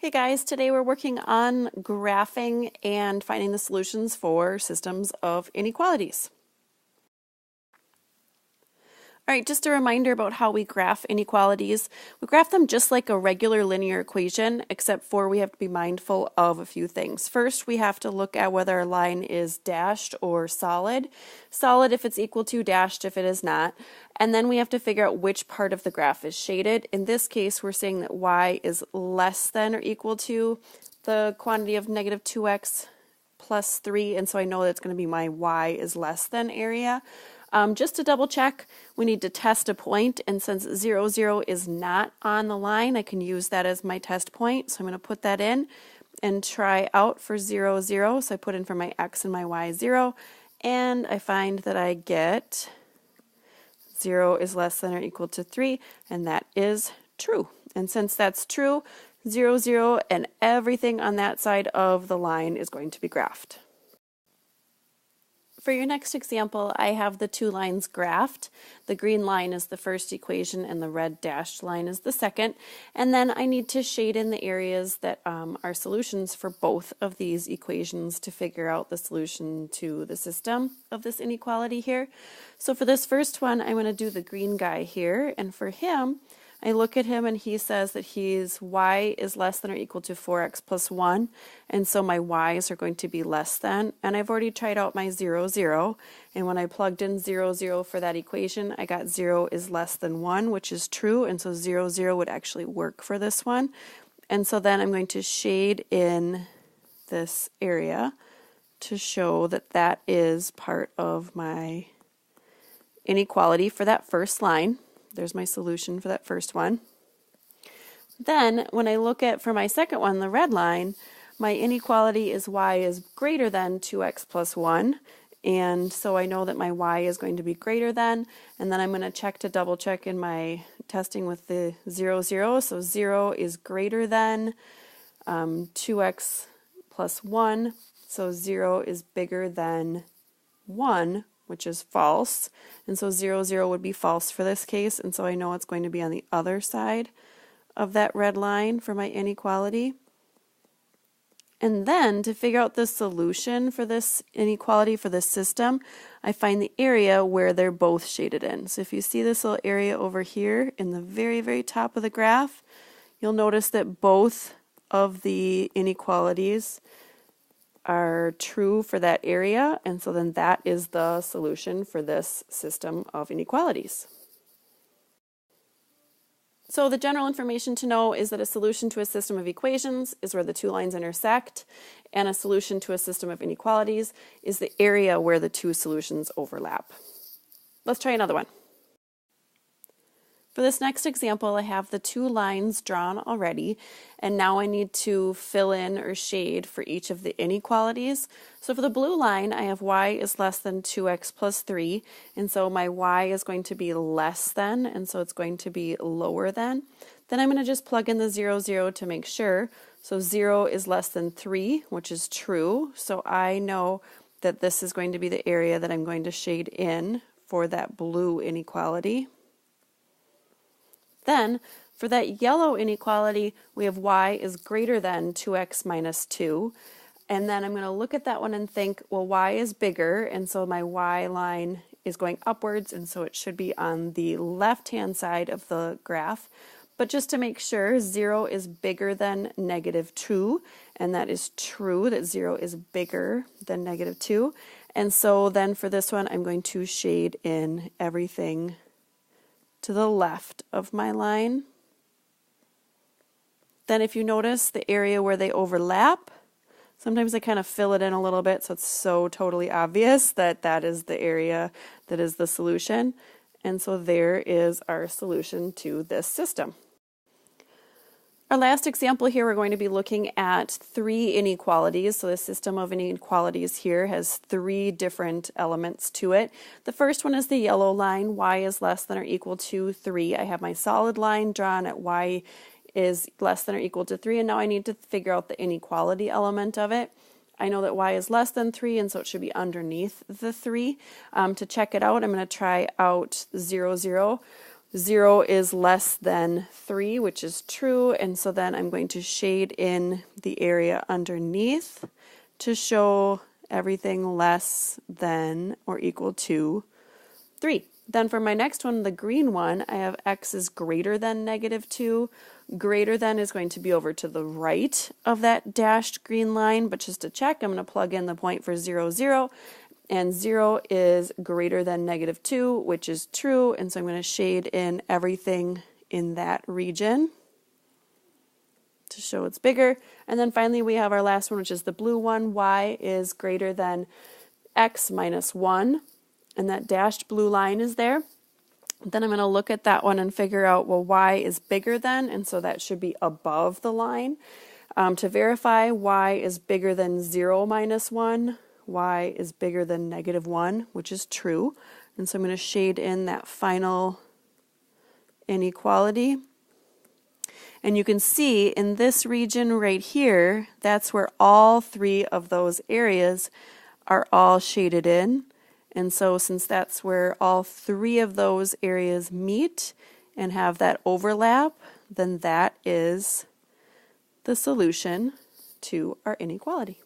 Hey guys, today we're working on graphing and finding the solutions for systems of inequalities. All right, just a reminder about how we graph inequalities. We graph them just like a regular linear equation, except for we have to be mindful of a few things. First, we have to look at whether our line is dashed or solid. Solid if it's equal to, dashed if it is not. And then we have to figure out which part of the graph is shaded. In this case, we're saying that y is less than or equal to the quantity of negative 2x plus 3, and so I know that's going to be my y is less than area. Just to double check, we need to test a point, and since 0, 0 is not on the line, I can use that as my test point. So I'm going to put that in and try out for 0, 0. So I put in for my x and my y 0, and I find that I get 0 is less than or equal to 3, and that is true. And since that's true, 0, 0, and everything on that side of the line is going to be graphed. For your next example, I have the two lines graphed. The green line is the first equation and the red dashed line is the second. And then I need to shade in the areas that are solutions for both of these equations to figure out the solution to the system of this inequality here. So for this first one, I'm going to do the green guy here. And for him, I look at him and he says that his y is less than or equal to 4x plus 1, and so my y's are going to be less than, and I've already tried out my 0, 0, and when I plugged in 0, 0 for that equation, I got 0 is less than 1, which is true, and so 0, 0 would actually work for this one. And so then I'm going to shade in this area to show that that is part of my inequality for that first line. There's my solution for that first one. Then when I look at for my second one, the red line, my inequality is y is greater than 2x plus 1, and so I know that my y is going to be greater than, and then I'm going to check to double check in my testing with the 0, 0, so 0 is greater than 2x plus 1, so 0 is bigger than 1, which is false, and so 0, 0 would be false for this case, and so I know it's going to be on the other side of that red line for my inequality. And then to figure out the solution for this inequality for this system, I find the area where they're both shaded in. So if you see this little area over here in the very, very top of the graph, you'll notice that both of the inequalities are true for that area, and so then that is the solution for this system of inequalities. So the general information to know is that a solution to a system of equations is where the two lines intersect, and a solution to a system of inequalities is the area where the two solutions overlap. Let's try another one. For this next example, I have the two lines drawn already, and now I need to fill in or shade for each of the inequalities. So for the blue line, I have y is less than 2x plus 3, and so my y is going to be less than, and so it's going to be lower than. Then I'm going to just plug in the 0, 0 to make sure. So 0 is less than 3, which is true, so I know that this is going to be the area that I'm going to shade in for that blue inequality. Then, for that yellow inequality, we have y is greater than 2x minus 2. And then I'm going to look at that one and think, well, y is bigger, and so my y line is going upwards, and so it should be on the left-hand side of the graph. But just to make sure, 0 is bigger than negative 2, and that is true, that 0 is bigger than negative 2. And so then for this one, I'm going to shade in everything to the left of my line. Then if you notice the area where they overlap, sometimes I kind of fill it in a little bit so it's so totally obvious that that is the area that is the solution. And so there is our solution to this system. Our last example here, we're going to be looking at three inequalities. So the system of inequalities here has three different elements to it. The first one is the yellow line, y is less than or equal to 3. I have my solid line drawn at y is less than or equal to 3, and now I need to figure out the inequality element of it. I know that y is less than 3, and so it should be underneath the 3. To check it out, I'm going to try out 0, 0. 0 is less than 3, which is true, and so then I'm going to shade in the area underneath to show everything less than or equal to 3. Then for my next one, the green one, I have x is greater than -2. Greater than is going to be over to the right of that dashed green line, but just to check, I'm going to plug in the point for 0, 0, and 0 is greater than -2, which is true, and so I'm going to shade in everything in that region to show it's bigger. And then finally we have our last one, which is the blue one. Y is greater than x minus 1, and that dashed blue line is there. Then I'm going to look at that one and figure out, well, y is bigger than, and so that should be above the line. To verify, y is bigger than 0 minus 1. Y is bigger than -1, which is true. And so I'm going to shade in that final inequality. And you can see in this region right here, that's where all 3 of those areas are all shaded in. And so since that's where all 3 of those areas meet and have that overlap, then that is the solution to our inequality.